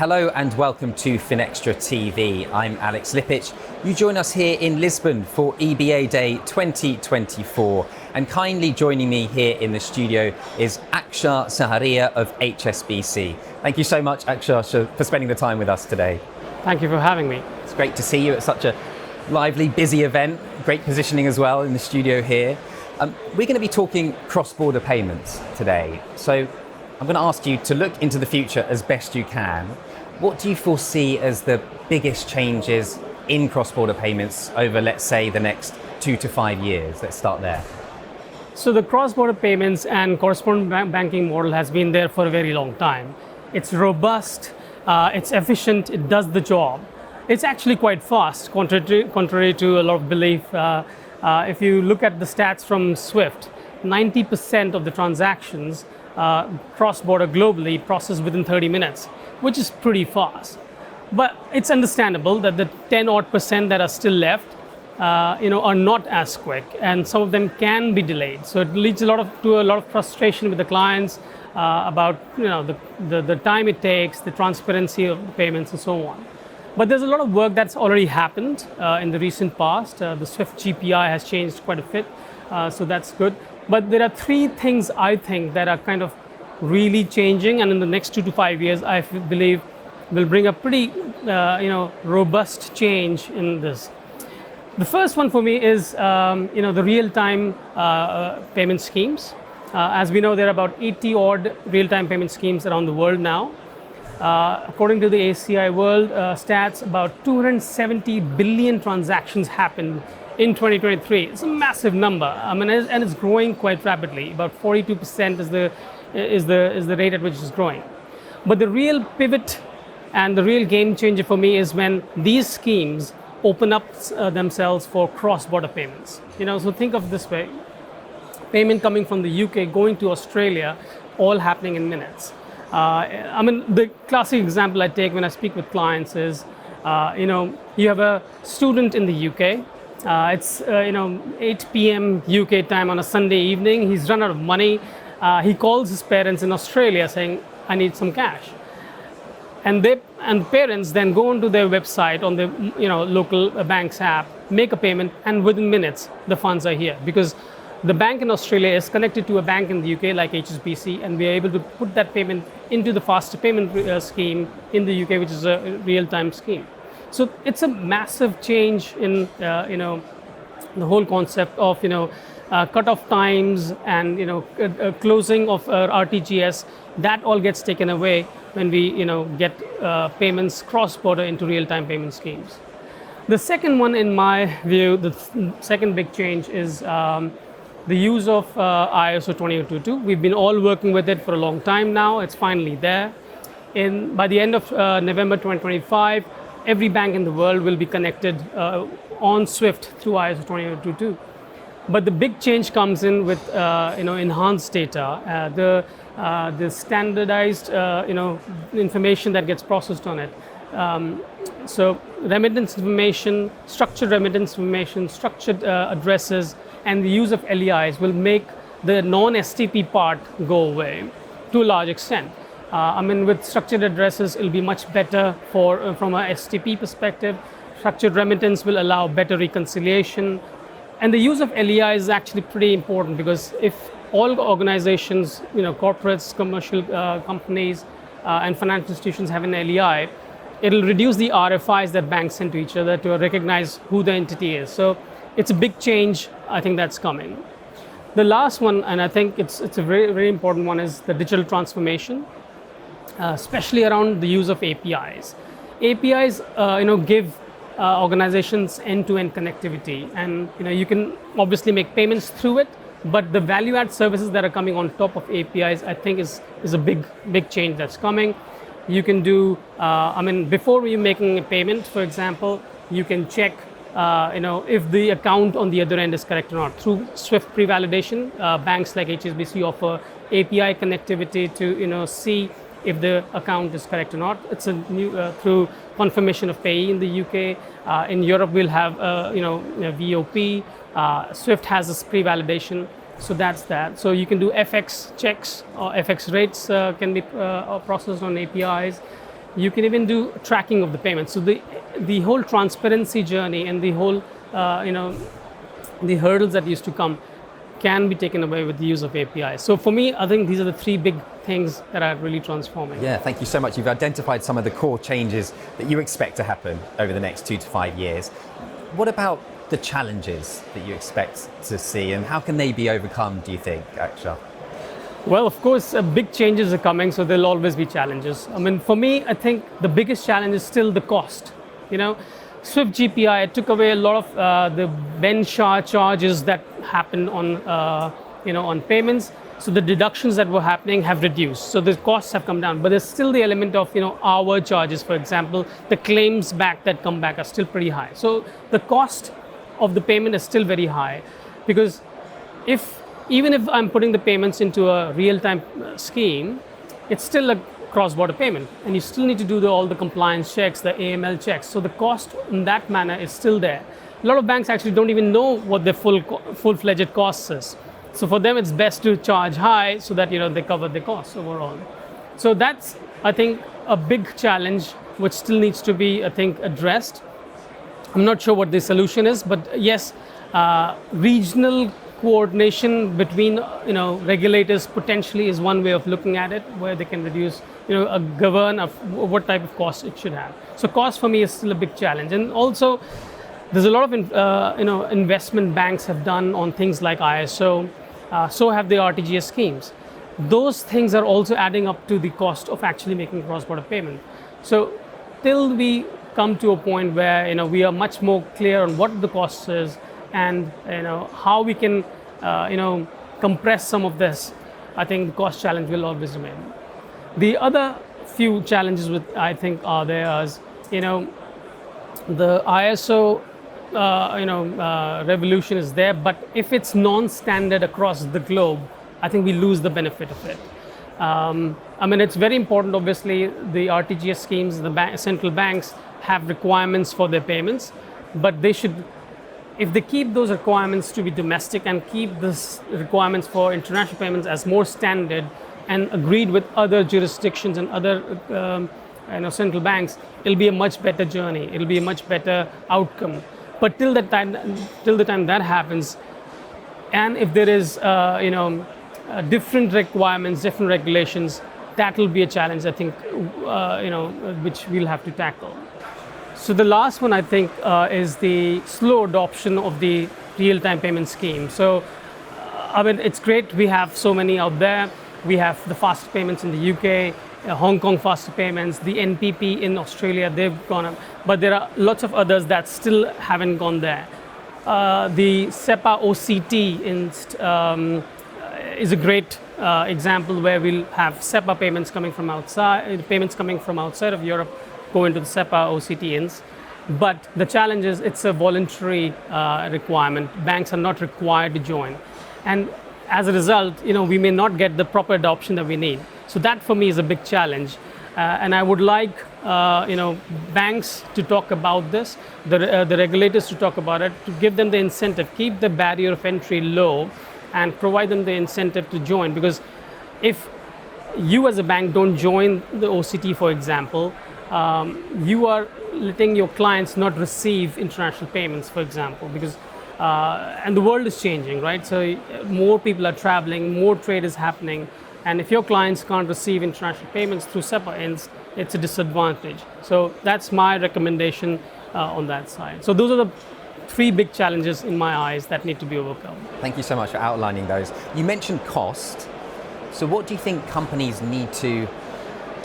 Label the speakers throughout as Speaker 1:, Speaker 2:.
Speaker 1: Hello and welcome to Finextra TV. I'm Alex Lippic. You join us here in Lisbon for EBAday 2024. And kindly joining me here in the studio is Akshat Saharia of HSBC. Thank you so much, Akshat, for spending the time with us today.
Speaker 2: Thank you for having me.
Speaker 1: It's great to see you at such a lively, busy event. Great positioning as well in the studio here. We're going to be talking cross-border payments today. So I'm going to ask you to look into the future as best you can. What do you foresee as the biggest changes in cross-border payments over, let's say, the next 2 to 5 years? Let's start there.
Speaker 2: So the cross-border payments and correspondent banking model has been there for a very long time. It's robust, it's efficient, it does the job. It's actually quite fast, contrary to a lot of belief. If you look at the stats from SWIFT, 90% of the transactions cross-border globally processed within 30 minutes, which is pretty fast. But it's understandable that the 10% that are still left, are not as quick, and some of them can be delayed. So it leads to a lot of frustration with the clients about the time it takes, the transparency of the payments, and so on. But there's a lot of work that's already happened in the recent past. The SWIFT GPI has changed quite a bit, so that's good. But there are three things I think that are kind of really changing, and in the next 2 to 5 years, I believe will bring a pretty, robust change in this. The first one for me is, the real-time payment schemes. As we know, there are about 80 odd real-time payment schemes around the world now. According to the ACI World stats, about 270 billion transactions happened in 2023. It's a massive number. And it's growing quite rapidly. About 42% is the rate at which it's growing. But the real pivot and the real game changer for me is when these schemes open up themselves for cross-border payments. So think of it this way: payment coming from the UK going to Australia, all happening in minutes. The classic example I take when I speak with clients is, you have a student in the UK. It's 8 p.m. UK time on a Sunday evening. He's run out of money. He calls his parents in Australia saying, "I need some cash." And parents then go onto their website on the local bank's app, make a payment, and within minutes the funds are here, because the bank in Australia is connected to a bank in the UK like HSBC, and we are able to put that payment into the faster payment scheme in the UK, which is a real-time scheme. So it's a massive change in the whole concept of cut-off times and closing of RTGS. That all gets taken away when we get payments cross-border into real-time payment schemes. The second one, in my view, the second big change is the use of ISO20022. We've been all working with it for a long time now. It's finally there. By the end of November 2025, every bank in the world will be connected on SWIFT through ISO20022. But the big change comes in with enhanced data, the standardized information that gets processed on it. So remittance information, structured remittance information, structured addresses, and the use of LEIs will make the non-STP part go away to a large extent. With structured addresses, it'll be much better from a STP perspective. Structured remittance will allow better reconciliation. And the use of LEI is actually pretty important, because if all organizations, corporates, commercial companies, and financial institutions have an LEI, it'll reduce the RFIs that banks send to each other to recognize who the entity is. So it's a big change, I think, that's coming. The last one, and I think it's a very, very important one, is the digital transformation, especially around the use of APIs. APIs, give organizations end-to-end connectivity, and you can obviously make payments through it, but the value-add services that are coming on top of APIs, I think, is a big change that's coming. You can do, before you're making a payment, for example, you can check if the account on the other end is correct or not. Through SWIFT pre-validation, banks like HSBC offer API connectivity to see if the account is correct or not. It's a new through Confirmation of Payee in the UK. In Europe, we'll have VOP. SWIFT has this pre-validation, so that's that. So you can do FX checks, or FX rates can be processed on APIs. You can even do tracking of the payments. So the whole transparency journey and the whole the hurdles that used to come can be taken away with the use of APIs. So for me, I think these are the three big things that are really transforming.
Speaker 1: Yeah, thank you so much. You've identified some of the core changes that you expect to happen over the next 2 to 5 years. What about the challenges that you expect to see, and how can they be overcome, do you think, Akshat?
Speaker 2: Well, of course, big changes are coming, so there'll always be challenges. I mean, for me, I think the biggest challenge is still the cost. Swift GPI took away a lot of the Ben-Shah charges that happened on payments. So the deductions that were happening have reduced. So the costs have come down, but there's still the element of hour charges, for example. The claims back that come back are still pretty high. So the cost of the payment is still very high, because even if I'm putting the payments into a real-time scheme, it's still a cross-border payment, and you still need to do all the compliance checks, the AML checks. So the cost in that manner is still there. A lot of banks actually don't even know what their full-fledged cost is. So for them, it's best to charge high so that they cover the costs overall. So that's, I think, a big challenge which still needs to be, I think, addressed. I'm not sure what the solution is, but yes, regional coordination between regulators potentially is one way of looking at it, where they can reduce govern of what type of cost it should have. So cost for me is still a big challenge, and also there's a lot of investment banks have done on things like ISO, so have the RTGS schemes. Those things are also adding up to the cost of actually making cross-border payment. So till we come to a point where we are much more clear on what the cost is, and how we can compress some of this, I think the cost challenge will always remain. The other few challenges I think are there as the ISO revolution is there, but if it's non-standard across the globe, I think we lose the benefit of it. I mean, it's very important. Obviously, the RTGS schemes, the central banks have requirements for their payments, but they should, if they keep those requirements to be domestic and keep this requirements for international payments as more standard and agreed with other jurisdictions and other central banks, it'll be a much better journey. It'll be a much better outcome. But till the time that happens, and if there is different requirements, different regulations, that will be a challenge, I think, which we'll have to tackle. So the last one, I think, is the slow adoption of the real-time payment scheme. So, I mean, it's great. We have so many out there. We have the fast payments in the UK, Hong Kong faster payments, the NPP in Australia, they've gone up. But there are lots of others that still haven't gone there. The SEPA OCT is a great example where we'll have SEPA payments coming from outside of Europe go into the SEPA OCT-ins. But the challenge is it's a voluntary requirement. Banks are not required to join. And as a result, we may not get the proper adoption that we need. So that for me is a big challenge. And I would like banks to talk about this, the regulators to talk about it, to give them the incentive, keep the barrier of entry low and provide them the incentive to join. Because if you as a bank don't join the OCT, for example, you are letting your clients not receive international payments, for example, because and the world is changing, right? So more people are traveling, more trade is happening, and if your clients can't receive international payments through SEPA-ins, it's a disadvantage. So that's my recommendation on that side. So those are the three big challenges in my eyes that need to be overcome.
Speaker 1: Thank you so much for outlining those. You mentioned cost. So what do you think companies need to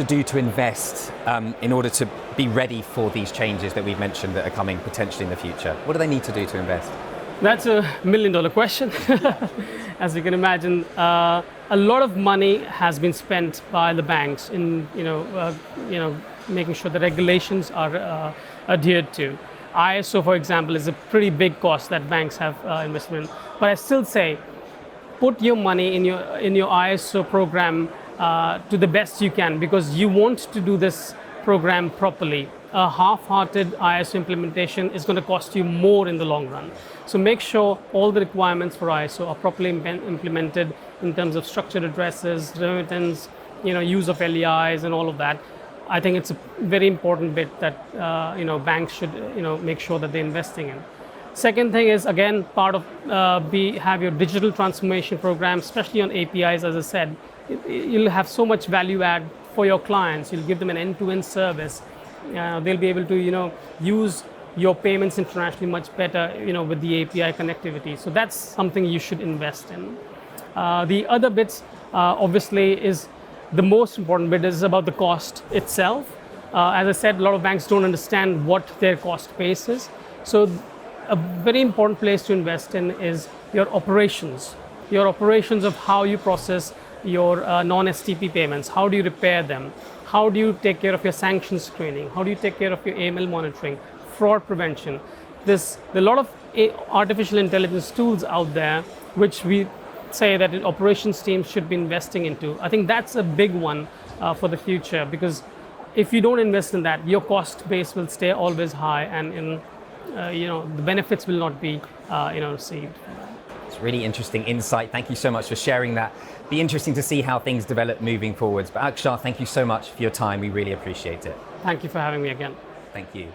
Speaker 1: do to invest in order to be ready for these changes that we've mentioned that are coming potentially in the future? What do they need to do to invest?
Speaker 2: That's a $1 million question. As you can imagine, a lot of money has been spent by the banks in making sure the regulations are adhered to. ISO, for example, is a pretty big cost that banks have invested in. But I still say, put your money in your ISO program to the best you can, because you want to do this program properly. A half-hearted ISO implementation is going to cost you more in the long run. So make sure all the requirements for ISO are properly implemented in terms of structured addresses, remittance, use of LEIs and all of that. I think it's a very important bit that banks should make sure that they're investing in. Second thing is, again, part of have your digital transformation program, especially on APIs. As I said, you'll have so much value add for your clients. You'll give them an end-to-end service. They'll be able to use your payments internationally much better with the API connectivity. So that's something you should invest in. The other bits obviously is the most important bit is about the cost itself. As I said, a lot of banks don't understand what their cost base is. So a very important place to invest in is your operations of how you process your non-STP payments. How do you repair them? How do you take care of your sanction screening? How do you take care of your AML monitoring, fraud prevention? There's a lot of artificial intelligence tools out there which we say that operations teams should be investing into. I think that's a big one for the future, because if you don't invest in that, your cost base will stay always high, and the benefits will not be received.
Speaker 1: It's really interesting insight. Thank you so much for sharing that. Be interesting to see how things develop moving forwards. But Akshat, thank you so much for your time. We really appreciate it.
Speaker 2: Thank you for having me again.
Speaker 1: Thank you.